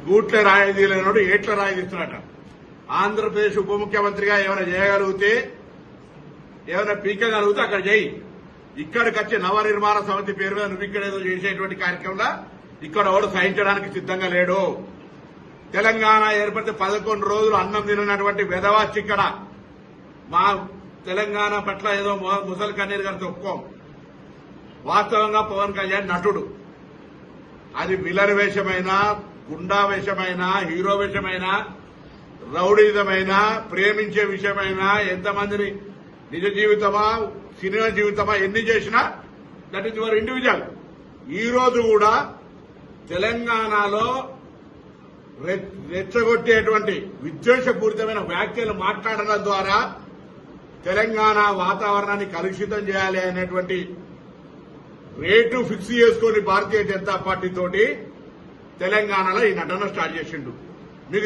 గూట్ల రాయితీ లేనోడు ఏట్ల రాయితీ ఇస్తున్నాట. ఆంధ్రప్రదేశ్ ఉప ముఖ్యమంత్రిగా ఏమైనా చేయగలిగితే, ఏమైనా పీకగలిగితే అక్కడ చేయి. ఇక్కడికి వచ్చి నవనిర్మాణ సమితి పేరు మీద నువ్వు ఇక్కడ ఏదో చేసేటువంటి కార్యక్రమంలో ఇక్కడ ఎవడు సహించడానికి సిద్ధంగా లేడు. తెలంగాణ ఏర్పడితే 11 రోజులు అన్నం తినటువంటి వెధవాచి ఇక్కడ మా తెలంగాణ పట్ల ఏదో ముసలి కన్నీరు గారితో ఒప్పుకోం. వాస్తవంగా పవన్ కళ్యాణ్ నటుడు. అది విలన్ వేషమైనా, గుండా వేషమైనా, హీరో వేషమైనా, రౌడీజమైనా, ప్రేమించే విషయమైనా, ఎంతమందిని నిజ జీవితమా సినిమా జీవితమా ఎన్ని చేసినా దట్ ఈస్ యువర్ ఇండివిజువల్. ఈ రోజు కూడా తెలంగాణలో రెచ్చగొట్టేటువంటి విద్వేషపూరితమైన వ్యాఖ్యలు మాట్లాడడం ద్వారా తెలంగాణ వాతావరణాన్ని కలుషితం చేయాలి అనేటువంటి రేటు ఫిక్స్ చేసుకుని భారతీయ జనతా పార్టీ తోటి తెలంగాణలో ఈ నటన స్టార్ట్ చేసిండు.